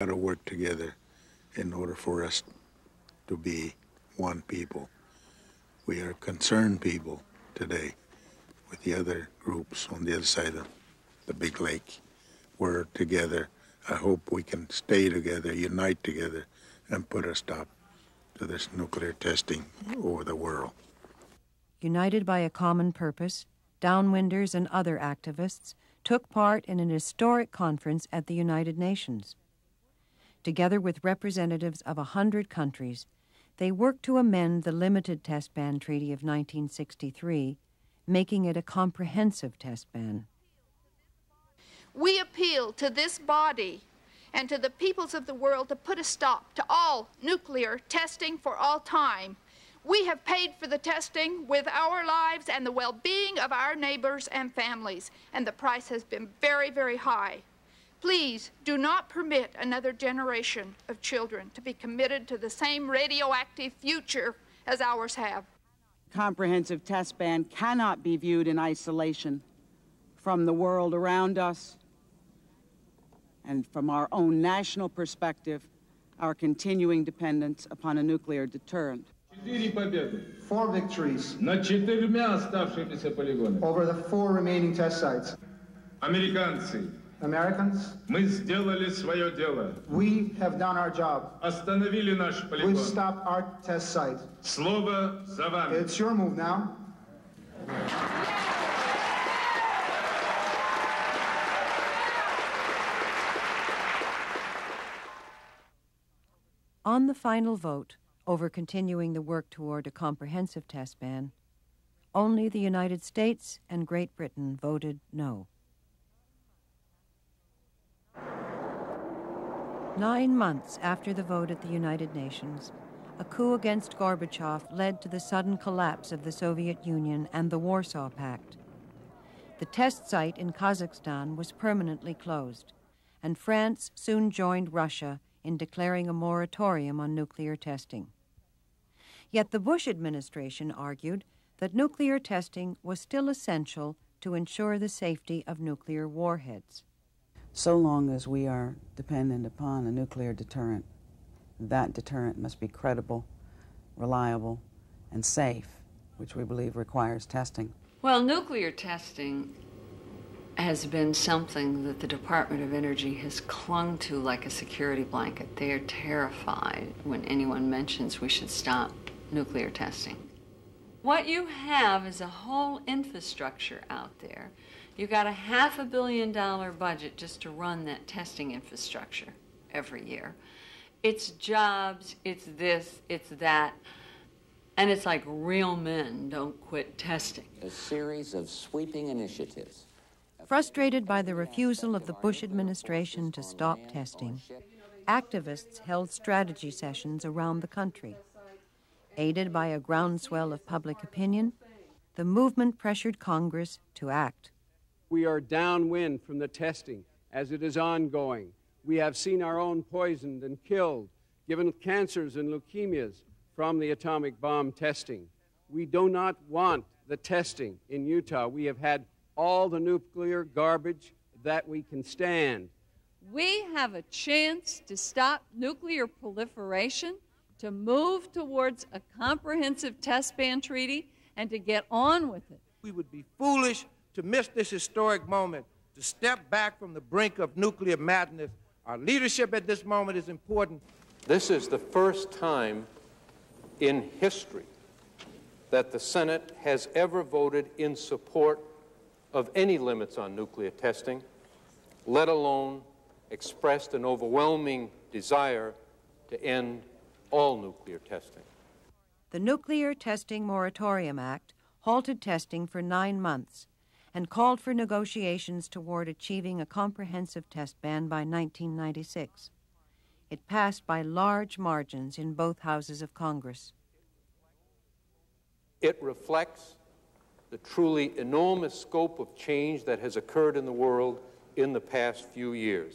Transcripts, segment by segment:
got to work together in order for us to be one people. We are concerned people today with the other groups on the other side of the big lake. We're together. I hope we can stay together, unite together, and put a stop to this nuclear testing over the world. United by a common purpose, downwinders and other activists took part in an historic conference at the United Nations. Together with representatives of 100 countries, they worked to amend the limited test ban treaty of 1963, making it a comprehensive test ban. We appeal to this body and to the peoples of the world to put a stop to all nuclear testing for all time. We have paid for the testing with our lives and the well-being of our neighbors and families, and the price has been very, very high. Please do not permit another generation of children to be committed to the same radioactive future as ours have. Comprehensive test ban cannot be viewed in isolation from the world around us and from our own national perspective, our continuing dependence upon a nuclear deterrent. 4 victories над 4 оставшимися полигонами. over the 4 remaining test sites. Американцы, Americans, мы сделали свое дело. we have done our job. Остановили наш We've полигон. stopped our test site. Слово за вами. It's your move now. On the final vote over continuing the work toward a comprehensive test ban, only the United States and Great Britain voted no. 9 months after the vote at the United Nations, a coup against Gorbachev led to the sudden collapse of the Soviet Union and the Warsaw Pact. The test site in Kazakhstan was permanently closed, and France soon joined Russia in declaring a moratorium on nuclear testing. Yet the Bush administration argued that nuclear testing was still essential to ensure the safety of nuclear warheads. So long as we are dependent upon a nuclear deterrent, that deterrent must be credible, reliable, and safe, which we believe requires testing. Well, nuclear testing has been something that the Department of Energy has clung to like a security blanket. They are terrified when anyone mentions we should stop nuclear testing. What you have is a whole infrastructure out there. You've got a $500 million budget just to run that testing infrastructure every year. It's jobs, it's this, it's that, and it's like real men don't quit testing. A series of sweeping initiatives. Frustrated by the refusal of the Bush administration to stop testing, activists held strategy sessions around the country. Aided by a groundswell of public opinion, the movement pressured Congress to act. We are downwind from the testing as it is ongoing. We have seen our own poisoned and killed, given cancers and leukemias from the atomic bomb testing. We do not want the testing in Utah. We have had all the nuclear garbage that we can stand. We have a chance to stop nuclear proliferation, to move towards a comprehensive test ban treaty, and to get on with it. We would be foolish to miss this historic moment, to step back from the brink of nuclear madness. Our leadership at this moment is important. This is the first time in history that the Senate has ever voted in support of any limits on nuclear testing, let alone expressed an overwhelming desire to end all nuclear testing. The Nuclear Testing Moratorium Act halted testing for 9 months and called for negotiations toward achieving a comprehensive test ban by 1996. It passed by large margins in both houses of Congress. It reflects the truly enormous scope of change that has occurred in the world in the past few years.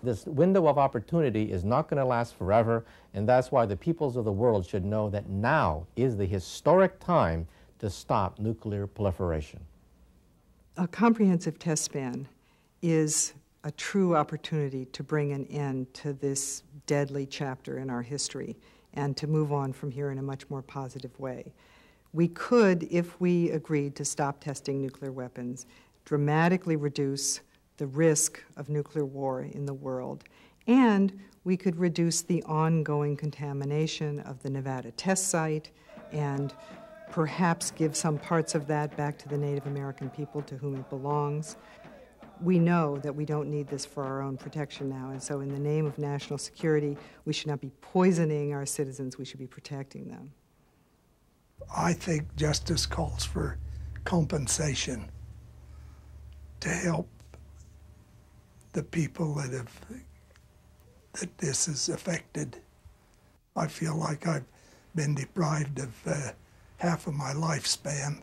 This window of opportunity is not going to last forever, and that's why the peoples of the world should know that now is the historic time to stop nuclear proliferation. A comprehensive test ban is a true opportunity to bring an end to this deadly chapter in our history and to move on from here in a much more positive way. We could, if we agreed to stop testing nuclear weapons, dramatically reduce the risk of nuclear war in the world, and we could reduce the ongoing contamination of the Nevada test site and perhaps give some parts of that back to the Native American people to whom it belongs. We know that we don't need this for our own protection now, and so in the name of national security, we should not be poisoning our citizens, we should be protecting them. I think justice calls for compensation to help the people that this has affected. I feel like I've been deprived of half of my lifespan,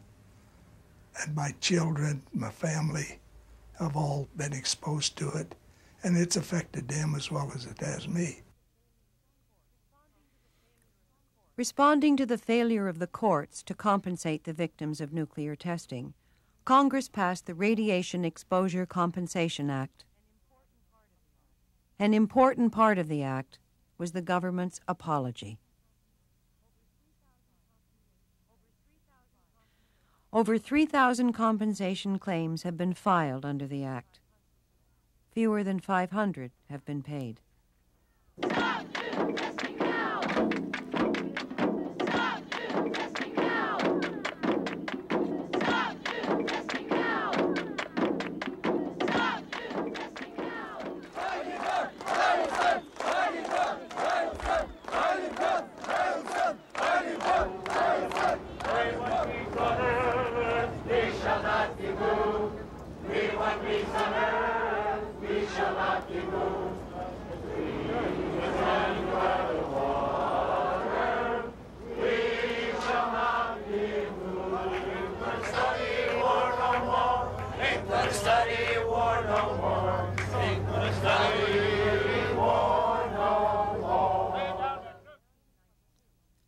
and my children, my family, have all been exposed to it, and it's affected them as well as it has me. Responding to the failure of the courts to compensate the victims of nuclear testing, Congress passed the Radiation Exposure Compensation Act. An important part of the act was the government's apology. Over 3,000 compensation claims have been filed under the act. Fewer than 500 have been paid. Stop nuke testing now! Stop nuke testing now! Stop nuke testing now! Stop nuke testing now! We shall not be moved. We want peace on earth. We shall not be moved.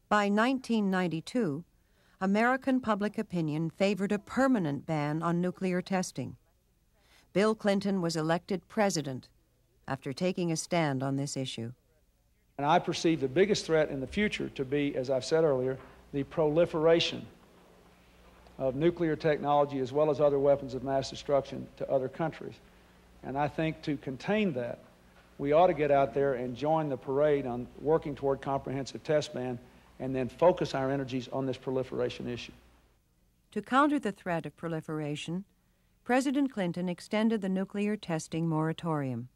By 1992, American public opinion favored a permanent ban on nuclear testing. Bill Clinton was elected president after taking a stand on this issue. And I perceive the biggest threat in the future to be, as I've said earlier, the proliferation of nuclear technology as well as other weapons of mass destruction to other countries. And I think to contain that, we ought to get out there and join the parade on working toward comprehensive test ban and then focus our energies on this proliferation issue. To counter the threat of proliferation, President Clinton extended the nuclear testing moratorium.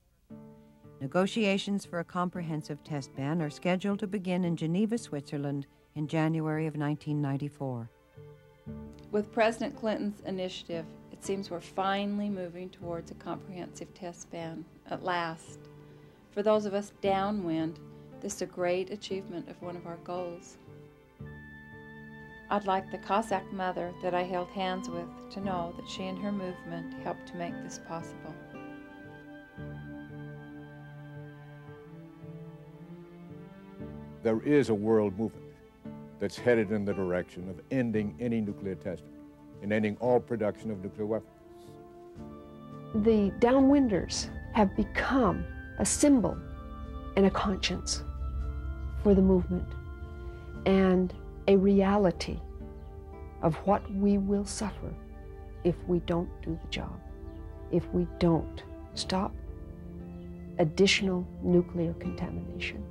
Negotiations for a comprehensive test ban are scheduled to begin in Geneva, Switzerland in January of 1994. With President Clinton's initiative, it seems we're finally moving towards a comprehensive test ban at last. For those of us downwind, this is a great achievement of one of our goals. I'd like the Cossack mother that I held hands with to know that she and her movement helped to make this possible. There is a world movement that's headed in the direction of ending any nuclear testing and ending all production of nuclear weapons. The downwinders have become a symbol and a conscience for the movement and a reality of what we will suffer if we don't do the job, if we don't stop additional nuclear contamination.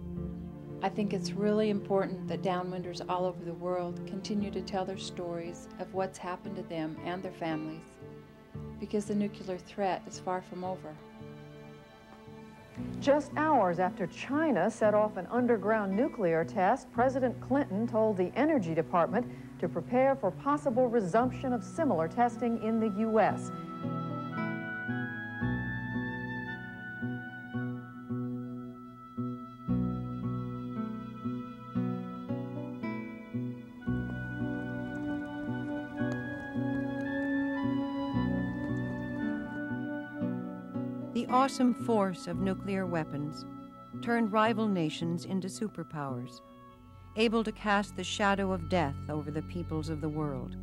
I think it's really important that downwinders all over the world continue to tell their stories of what's happened to them and their families, because the nuclear threat is far from over. Just hours after China set off an underground nuclear test, President Clinton told the Energy Department to prepare for possible resumption of similar testing in the U.S. The awesome force of nuclear weapons turned rival nations into superpowers, able to cast the shadow of death over the peoples of the world.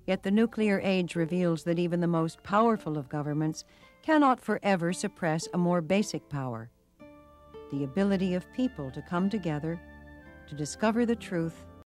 Yet the nuclear age reveals that even the most powerful of governments cannot forever suppress a more basic power, the ability of people to come together, to discover the truth,